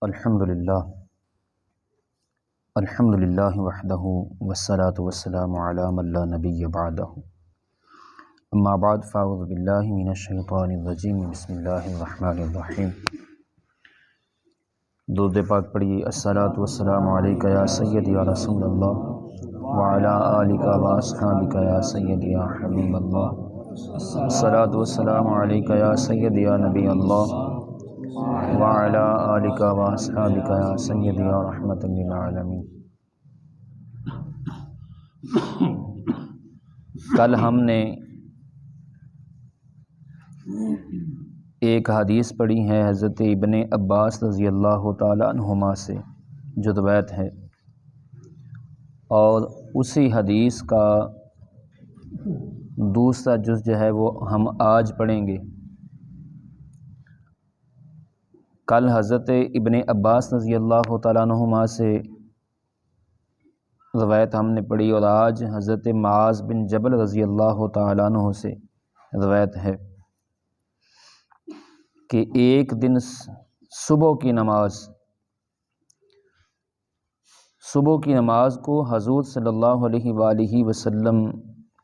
الحمدللہ وحدہ والصلاة والسلام علی من لا نبی بعدہ اما بعد فاعوذ باللہ من الشیطان الرجیم بسم اللہ الرحمن الرحیم۔ درود پاک پڑھیے۔ الصلاۃ والسلام علیکہ یا سیدی یا رسول اللہ وعلی آلکہ واصحابکہ یا سیدی یا حبیب اللہ۔ الصلاۃ والسلام علیکہ یا سیدی یا نبی اللہ وعلی آلکہ واصحابکہ یا سیدی یا رحمۃ للعالمین۔ کل ہم نے ایک حدیث پڑھی ہے حضرت ابن عباس رضی اللہ تعالیٰ عنہما سے جو روایت ہے، اور اسی حدیث کا دوسرا جز جو ہے وہ ہم آج پڑھیں گے۔ کل حضرت ابن عباس رضی اللہ تعالیٰ عنہما سے روایت ہم نے پڑھی، اور آج حضرت معاذ بن جبل رضی اللہ تعالیٰ عنہ سے روایت ہے کہ ایک دن صبح کی نماز کو حضور صلی اللہ علیہ وآلہ وسلم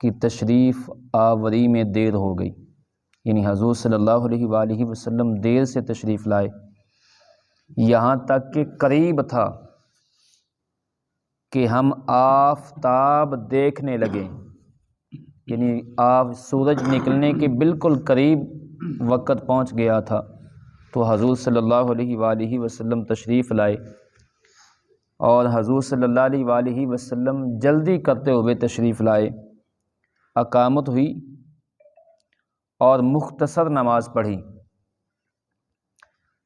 کی تشریف آوری میں دیر ہو گئی، یعنی حضور صلی اللہ علیہ وآلہ وسلم دیر سے تشریف لائے، یہاں تک کہ قریب تھا کہ ہم آفتاب دیکھنے لگے، یعنی سورج نکلنے کے بالکل قریب وقت پہنچ گیا تھا، تو حضور صلی اللہ علیہ وآلہ وسلم تشریف لائے، اور حضور صلی اللہ علیہ وآلہ وسلم جلدی کرتے ہوئے تشریف لائے، اقامت ہوئی اور مختصر نماز پڑھی۔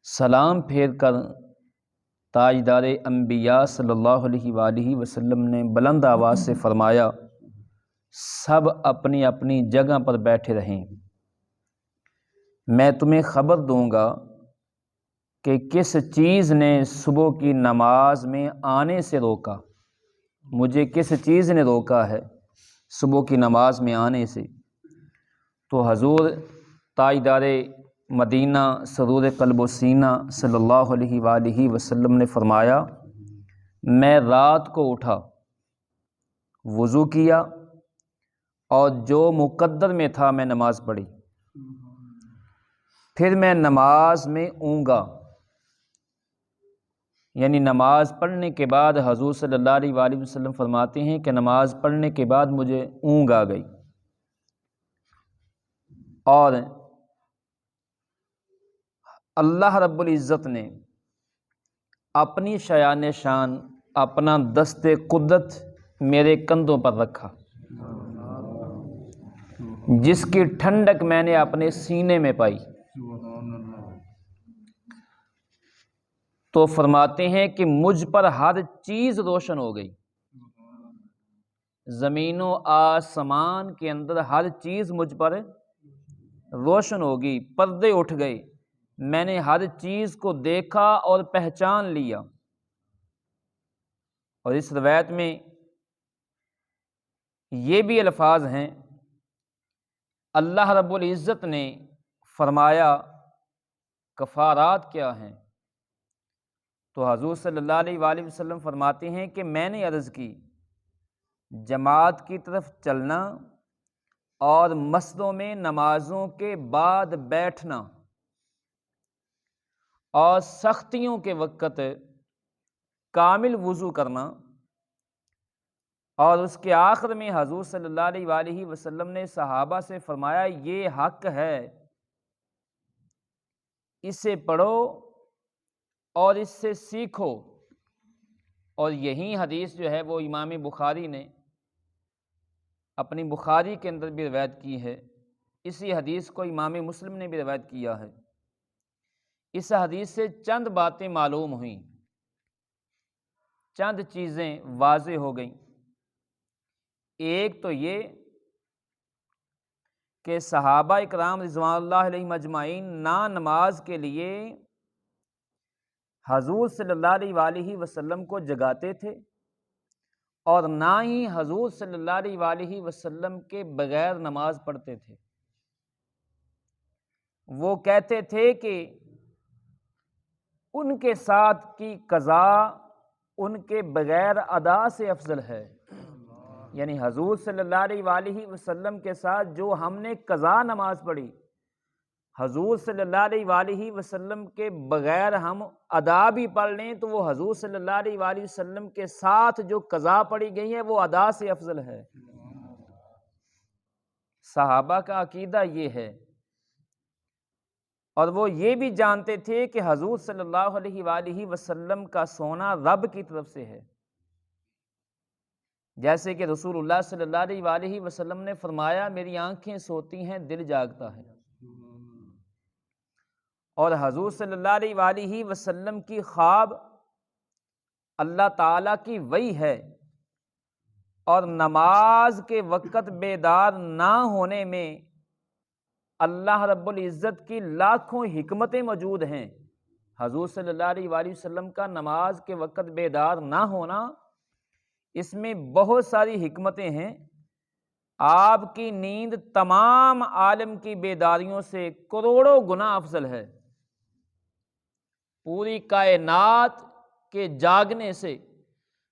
سلام پھیر کر تاجدار انبیاء صلی اللہ علیہ وآلہ وسلم نے بلند آواز سے فرمایا، سب اپنی اپنی جگہ پر بیٹھے رہیں، میں تمہیں خبر دوں گا کہ کس چیز نے صبح کی نماز میں آنے سے روکا، مجھے کس چیز نے روکا ہے صبح کی نماز میں آنے سے۔ تو حضور تاجدار مدینہ سرور قلب و سینہ صلی اللہ علیہ وآلہ وسلم نے فرمایا، میں رات کو اٹھا، وضو کیا، اور جو مقدر میں تھا میں نماز پڑھی، پھر میں نماز میں اونگا، یعنی نماز پڑھنے کے بعد حضور صلی اللہ علیہ وآلہ وسلم فرماتے ہیں کہ نماز پڑھنے کے بعد مجھے اونگ آ گئی، اور اللہ رب العزت نے اپنی شایان شان اپنا دست قدرت میرے کندھوں پر رکھا، جس کی ٹھنڈک میں نے اپنے سینے میں پائی۔ تو فرماتے ہیں کہ مجھ پر ہر چیز روشن ہو گئی، زمین و آسمان کے اندر ہر چیز مجھ پر روشن ہو گئی، پردے اٹھ گئے، میں نے ہر چیز کو دیکھا اور پہچان لیا۔ اور اس روایت میں یہ بھی الفاظ ہیں، اللہ رب العزت نے فرمایا کفارات کیا ہیں، تو حضور صلی اللہ علیہ وآلہ وسلم فرماتے ہیں کہ میں نے عرض کی، جماعت کی طرف چلنا اور مسجدوں میں نمازوں کے بعد بیٹھنا، اور سختیوں کے وقت کامل وضو کرنا، اور اس کے آخر میں حضور صلی اللہ علیہ وآلہ وسلم نے صحابہ سے فرمایا، یہ حق ہے، اسے پڑھو اور اس سے سیکھو۔ اور یہی حدیث جو ہے وہ امام بخاری نے اپنی بخاری کے اندر بھی روایت کی ہے، اسی حدیث کو امام مسلم نے بھی روایت کیا ہے۔ اس حدیث سے چند باتیں معلوم ہوئیں، چند چیزیں واضح ہو گئیں۔ ایک تو یہ کہ صحابہ اکرام رضوان اللہ علیہم اجمعین نہ نماز کے لیے حضور صلی اللہ علیہ وآلہ وسلم کو جگاتے تھے، اور نہ ہی حضور صلی اللہ علیہ وآلہ وسلم کے بغیر نماز پڑھتے تھے۔ وہ کہتے تھے کہ ان کے ساتھ کی قضا ان کے بغیر ادا سے افضل ہے۔ یعنی حضور صلی اللہ علیہ وآلہ وسلم کے ساتھ جو ہم نے قضا نماز پڑھی، حضور صلی اللہ علیہ وآلہ وسلم کے بغیر ہم ادا بھی پڑھ لیں تو وہ حضور صلی اللہ علیہ وآلہ وسلم کے ساتھ جو قضا پڑھی گئی ہے وہ ادا سے افضل ہے۔ صحابہ کا عقیدہ یہ ہے، اور وہ یہ بھی جانتے تھے کہ حضور صلی اللہ علیہ وآلہ وسلم کا سونا رب کی طرف سے ہے، جیسے کہ رسول اللہ صلی اللہ علیہ وآلہ وسلم نے فرمایا میری آنکھیں سوتی ہیں دل جاگتا ہے، اور حضور صلی اللہ علیہ وآلہ وسلم کی خواب اللہ تعالیٰ کی وحی ہے، اور نماز کے وقت بیدار نہ ہونے میں اللہ رب العزت کی لاکھوں حکمتیں موجود ہیں۔ حضور صلی اللہ علیہ وآلہ وسلم کا نماز کے وقت بیدار نہ ہونا، اس میں بہت ساری حکمتیں ہیں۔ آپ کی نیند تمام عالم کی بیداریوں سے کروڑوں گنا افضل ہے، پوری کائنات کے جاگنے سے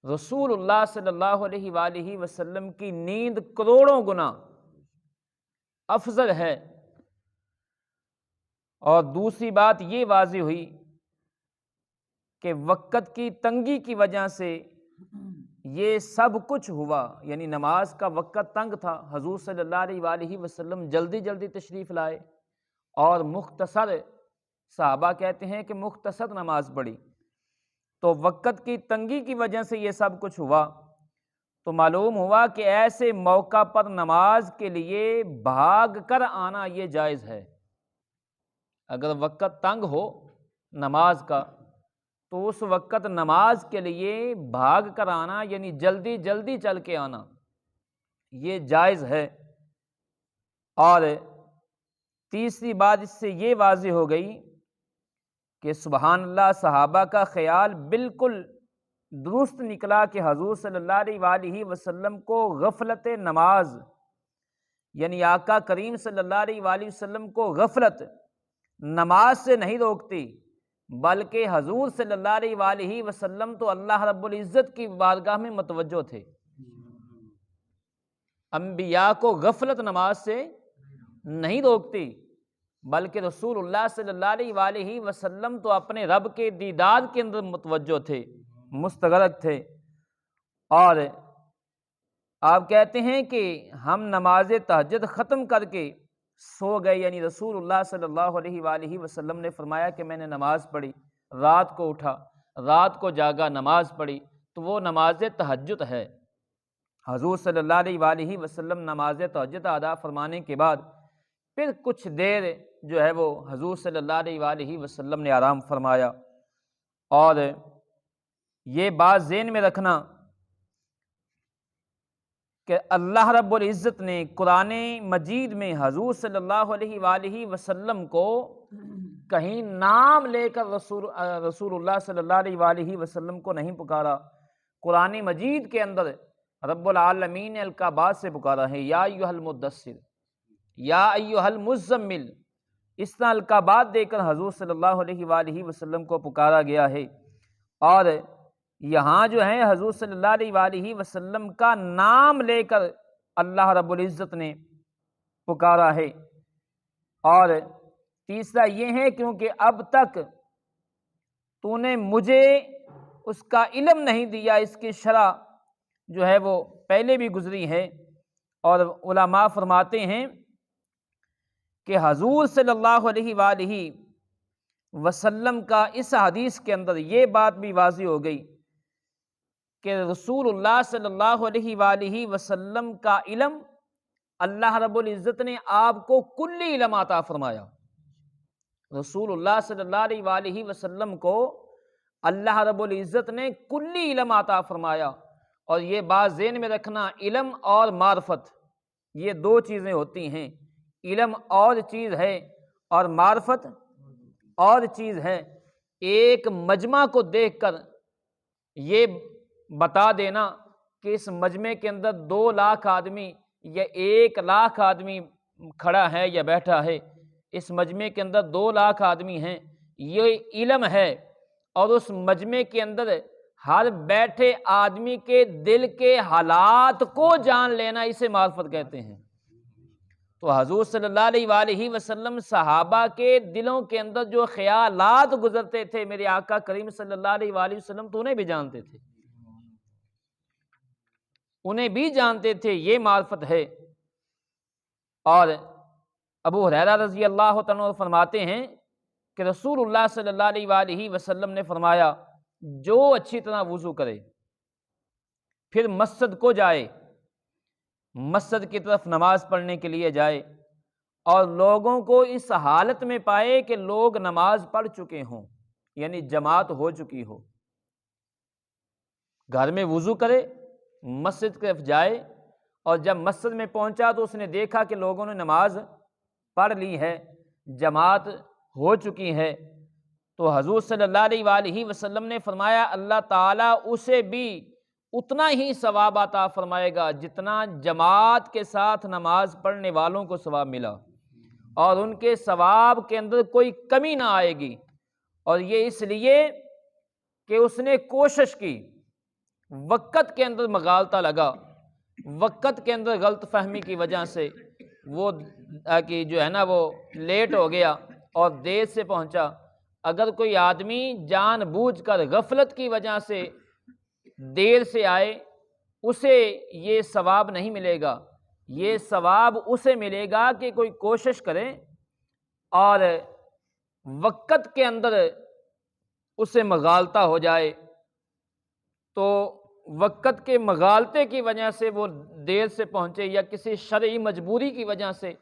رسول اللہ صلی اللہ علیہ وآلہ وسلم کی نیند کروڑوں گنا افضل ہے۔ اور دوسری بات یہ واضح ہوئی کہ وقت کی تنگی کی وجہ سے یہ سب کچھ ہوا، یعنی نماز کا وقت تنگ تھا، حضور صلی اللہ علیہ وآلہ وسلم جلدی جلدی تشریف لائے اور مختصر، صحابہ کہتے ہیں کہ مختصر نماز پڑھی، تو وقت کی تنگی کی وجہ سے یہ سب کچھ ہوا۔ تو معلوم ہوا کہ ایسے موقع پر نماز کے لیے بھاگ کر آنا یہ جائز ہے۔ اگر وقت تنگ ہو نماز کا تو اس وقت نماز کے لیے بھاگ کر آنا، یعنی جلدی جلدی چل کے آنا، یہ جائز ہے۔ اور تیسری بات اس سے یہ واضح ہو گئی کہ سبحان اللہ، صحابہ کا خیال بالکل درست نکلا کہ حضور صلی اللہ علیہ وآلہ وسلم کو غفلت نماز، یعنی آقا کریم صلی اللہ علیہ وآلہ وسلم کو غفلت نماز سے نہیں روکتی، بلکہ حضور صلی اللہ علیہ وآلہ وسلم تو اللہ رب العزت کی بارگاہ میں متوجہ تھے۔ انبیاء کو غفلت نماز سے نہیں روکتی، بلکہ رسول اللہ صلی اللہ علیہ وآلہ وسلم تو اپنے رب کے دیدار کے اندر متوجہ تھے، مستغرق تھے۔ اور آپ کہتے ہیں کہ ہم نماز تہجد ختم کر کے سو گئے، یعنی رسول اللہ صلی اللہ علیہ وآلہ وسلم نے فرمایا کہ میں نے نماز پڑھی، رات کو اٹھا، رات کو جاگا، نماز پڑھی، تو وہ نماز تہجد ہے۔ حضور صلی اللہ علیہ وآلہ وسلم نماز تہجد ادا فرمانے کے بعد پھر کچھ دیر جو ہے وہ حضور صلی اللہ علیہ وآلہ وسلم نے آرام فرمایا۔ اور یہ بات ذہن میں رکھنا کہ اللہ رب العزت نے قرآن مجید میں حضور صلی اللہ علیہ وآلہ وسلم کو کہیں نام لے کر رسول اللہ صلی اللہ علیہ وآلہ وسلم کو نہیں پکارا۔ قرآن مجید کے اندر رب العالمین نے القابات سے پکارا ہے، یا ایھا المدثر، یا ایھا المزمل، اس طرح القابات دے کر حضور صلی اللہ علیہ وآلہ وسلم کو پکارا گیا ہے۔ اور یہاں جو ہے حضور صلی اللہ علیہ وآلہ وسلم کا نام لے کر اللہ رب العزت نے پکارا ہے۔ اور تیسرا یہ ہے کیونکہ اب تک تو نے مجھے اس کا علم نہیں دیا، اس کی شرح جو ہے وہ پہلے بھی گزری ہے۔ اور علماء فرماتے ہیں کہ حضور صلی اللہ علیہ وآلہ وسلم کا اس حدیث کے اندر یہ بات بھی واضح ہو گئی کہ رسول اللہ صلی اللہ علیہ وآلہ وسلم کا علم اللہ رب العزت نے آپ کو کلی علم عطا فرمایا۔ رسول اللہ صلی اللہ علیہ وآلہ وسلم کو اللہ رب العزت نے کلی علم عطا فرمایا۔ اور یہ بات ذہن میں رکھنا، علم اور معرفت یہ دو چیزیں ہوتی ہیں، علم اور چیز ہے اور معرفت اور چیز ہے۔ ایک مجمع کو دیکھ کر یہ بتا دینا کہ اس مجمع کے اندر 2 لاکھ آدمی یا 1 لاکھ آدمی کھڑا ہے یا بیٹھا ہے، اس مجمع کے اندر 2 لاکھ آدمی ہیں، یہ علم ہے۔ اور اس مجمع کے اندر ہر بیٹھے آدمی کے دل کے حالات کو جان لینا، اسے معرفت کہتے ہیں۔ تو حضور صلی اللہ علیہ وآلہ وسلم صحابہ کے دلوں کے اندر جو خیالات گزرتے تھے، میرے آقا کریم صلی اللہ علیہ وآلہ وسلم تو انہیں بھی جانتے تھے، انہیں بھی جانتے تھے، یہ معرفت ہے۔ اور ابو ہریرہ رضی اللہ تعالیٰ عنہ فرماتے ہیں کہ رسول اللہ صلی اللہ علیہ وآلہ وسلم نے فرمایا، جو اچھی طرح وضو کرے پھر مسجد کو جائے، مسجد کی طرف نماز پڑھنے کے لیے جائے، اور لوگوں کو اس حالت میں پائے کہ لوگ نماز پڑھ چکے ہوں، یعنی جماعت ہو چکی ہو، گھر میں وضو کرے، مسجد کی طرف جائے، اور جب مسجد میں پہنچا تو اس نے دیکھا کہ لوگوں نے نماز پڑھ لی ہے، جماعت ہو چکی ہے، تو حضور صلی اللہ علیہ وآلہ وسلم نے فرمایا اللہ تعالیٰ اسے بھی اتنا ہی ثواب عطا فرمائے گا جتنا جماعت کے ساتھ نماز پڑھنے والوں کو ثواب ملا، اور ان کے ثواب کے اندر کوئی کمی نہ آئے گی۔ اور یہ اس لیے کہ اس نے کوشش کی، وقت کے اندر مغالطہ لگا، وقت کے اندر غلط فہمی کی وجہ سے وہ کہ جو ہے نا وہ لیٹ ہو گیا اور دیر سے پہنچا۔ اگر کوئی آدمی جان بوجھ کر غفلت کی وجہ سے دیر سے آئے، اسے یہ ثواب نہیں ملے گا، یہ ثواب اسے ملے گا کہ کوئی کوشش کرے اور وقت کے اندر اسے مغالطہ ہو جائے، تو وقت کے مغالطے کی وجہ سے وہ دیر سے پہنچے، یا کسی شرعی مجبوری کی وجہ سے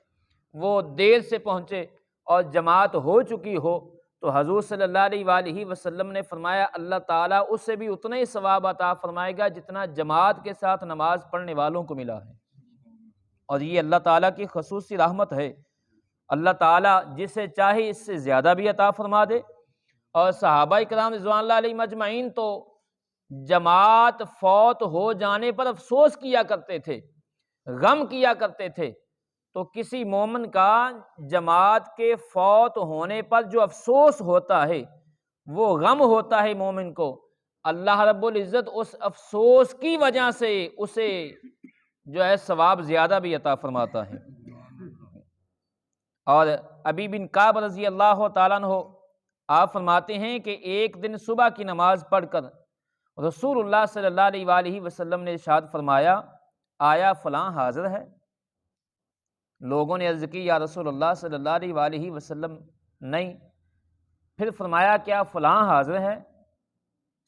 وہ دیر سے پہنچے اور جماعت ہو چکی ہو، تو حضور صلی اللہ علیہ وآلہ وسلم نے فرمایا اللہ تعالیٰ اسے بھی اتنا ہی ثواب عطا فرمائے گا جتنا جماعت کے ساتھ نماز پڑھنے والوں کو ملا ہے۔ اور یہ اللہ تعالیٰ کی خصوصی رحمت ہے، اللہ تعالیٰ جسے چاہے اس سے زیادہ بھی عطا فرما دے۔ اور صحابہ کرام رضوان اللہ علیہم اجمعین تو جماعت فوت ہو جانے پر افسوس کیا کرتے تھے، غم کیا کرتے تھے۔ تو کسی مومن کا جماعت کے فوت ہونے پر جو افسوس ہوتا ہے، وہ غم ہوتا ہے مومن کو، اللہ رب العزت اس افسوس کی وجہ سے اسے جو ہے ثواب زیادہ بھی عطا فرماتا ہے۔ اور ابی بن کعب رضی اللہ تعالیٰ عنہ آپ فرماتے ہیں کہ ایک دن صبح کی نماز پڑھ کر رسول اللہ صلی اللہ علیہ وآلہ وسلم نے ارشاد فرمایا آیا فلاں حاضر ہے؟ لوگوں نے عرض کی یا رسول اللہ صلی اللہ علیہ وآلہ وسلم نہیں۔ پھر فرمایا کیا فلاں حاضر ہے؟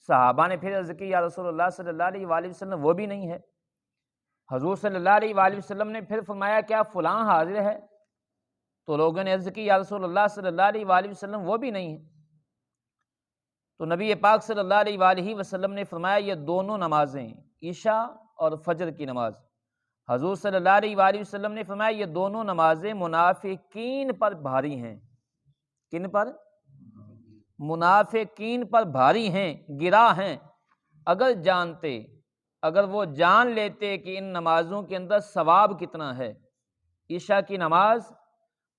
صحابہ نے پھر عرض کی یا رسول اللہ صلی اللہ علیہ وآلہ وسلم وہ بھی نہیں ہے۔ حضور صلی اللہ علیہ وآلہ وسلم نے پھر فرمایا کیا فلاں حاضر ہے؟ تو لوگوں نے عرض کی یا رسول اللہ صلی اللہ علیہ وآلہ وسلم وہ بھی نہیں ہے۔ تو نبی پاک صلی اللہ علیہ وآلہ وسلم نے فرمایا یہ دونوں نمازیں، عشاء اور فجر کی نماز، حضور صلی اللہ علیہ وآلہ وسلم نے فرمایا یہ دونوں نمازیں منافقین پر بھاری ہیں۔ کن پر؟ منافقین پر بھاری ہیں، گراں ہیں۔ اگر جانتے، اگر وہ جان لیتے کہ ان نمازوں کے اندر ثواب کتنا ہے، عشاء کی نماز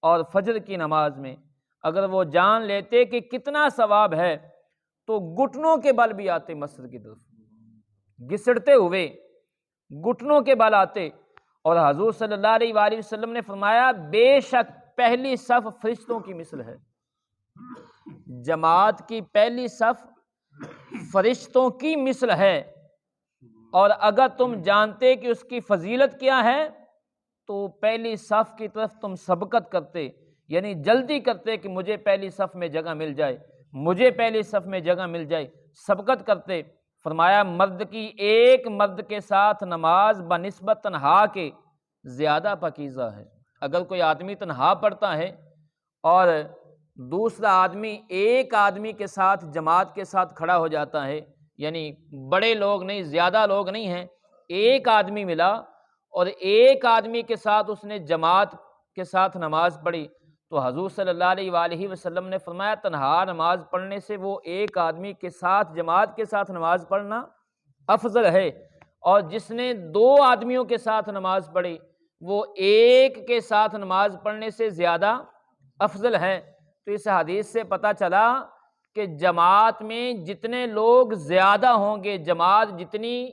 اور فجر کی نماز میں اگر وہ جان لیتے کہ کتنا ثواب ہے، تو گھٹنوں کے بل بھی آتے مسجد کی طرف، گھسڑتے ہوئے گھٹنوں کے بل آتے۔ اور حضور صلی اللہ علیہ وآلہ وسلم نے فرمایا بے شک پہلی صف فرشتوں کی مثل ہے، جماعت کی پہلی صف فرشتوں کی مثل ہے، اور اگر تم جانتے کہ اس کی فضیلت کیا ہے تو پہلی صف کی طرف تم سبقت کرتے، یعنی جلدی کرتے کہ مجھے پہلی صف میں جگہ مل جائے، مجھے پہلی صف میں جگہ مل جائے، سبقت کرتے۔ فرمایا مرد کی ایک مرد کے ساتھ نماز بنسبت تنہا کے زیادہ پاکیزہ ہے۔ اگر کوئی آدمی تنہا پڑھتا ہے اور دوسرا آدمی ایک آدمی کے ساتھ جماعت کے ساتھ کھڑا ہو جاتا ہے، یعنی بڑے لوگ نہیں، زیادہ لوگ نہیں ہیں، ایک آدمی ملا اور ایک آدمی کے ساتھ اس نے جماعت کے ساتھ نماز پڑھی، تو حضور صلی اللہ علیہ وآلہ وسلم نے فرمایا تنہا نماز پڑھنے سے وہ ایک آدمی کے ساتھ جماعت کے ساتھ نماز پڑھنا افضل ہے، اور جس نے دو آدمیوں کے ساتھ نماز پڑھی وہ ایک کے ساتھ نماز پڑھنے سے زیادہ افضل ہے۔ تو اس حدیث سے پتہ چلا کہ جماعت میں جتنے لوگ زیادہ ہوں گے، جماعت جتنی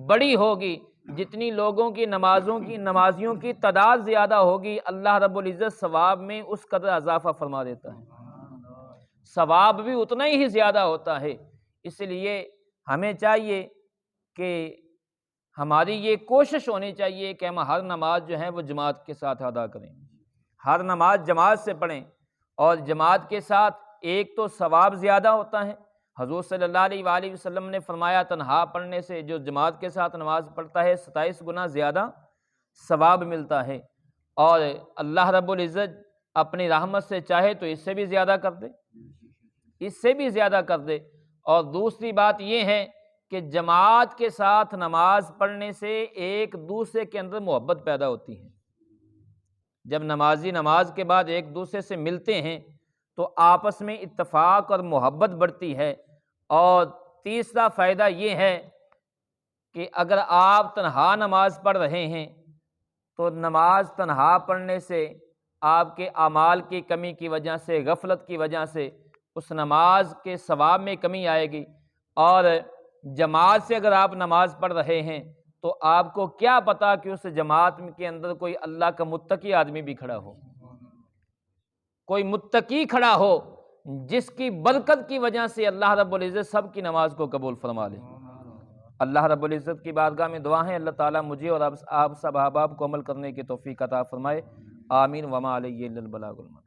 بڑی ہوگی، جتنی لوگوں کی نمازیوں کی تعداد زیادہ ہوگی، اللہ رب العزت ثواب میں اس قدر اضافہ فرما دیتا ہے، ثواب بھی اتنا ہی زیادہ ہوتا ہے۔ اس لیے ہمیں چاہیے کہ ہماری یہ کوشش ہونی چاہیے کہ ہم ہر نماز جو ہے وہ جماعت کے ساتھ ادا کریں، ہر نماز جماعت سے پڑھیں، اور جماعت کے ساتھ ایک تو ثواب زیادہ ہوتا ہے۔ حضور صلی اللہ علیہ وآلہ وسلم نے فرمایا تنہا پڑھنے سے جو جماعت کے ساتھ نماز پڑھتا ہے 27 گنا زیادہ ثواب ملتا ہے، اور اللہ رب العزت اپنی رحمت سے چاہے تو اس سے بھی زیادہ کر دے، اس سے بھی زیادہ کر دے۔ اور دوسری بات یہ ہے کہ جماعت کے ساتھ نماز پڑھنے سے ایک دوسرے کے اندر محبت پیدا ہوتی ہے۔ جب نمازی نماز کے بعد ایک دوسرے سے ملتے ہیں تو آپس میں اتفاق اور محبت بڑھتی ہے۔ اور تیسرا فائدہ یہ ہے کہ اگر آپ تنہا نماز پڑھ رہے ہیں تو نماز تنہا پڑھنے سے آپ کے اعمال کی کمی کی وجہ سے، غفلت کی وجہ سے اس نماز کے ثواب میں کمی آئے گی، اور جماعت سے اگر آپ نماز پڑھ رہے ہیں تو آپ کو کیا پتا کہ اس جماعت کے اندر کوئی اللہ کا متقی آدمی بھی کھڑا ہو، کوئی متقی کھڑا ہو جس کی برکت کی وجہ سے اللہ رب العزت سب کی نماز کو قبول فرما لے۔ اللہ رب العزت کی بارگاہ میں دعا ہے اللہ تعالیٰ مجھے اور آپ سب احباب کو عمل کرنے کی توفیق عطا فرمائے، آمین۔ وما علیہ الا البلاغ المبین۔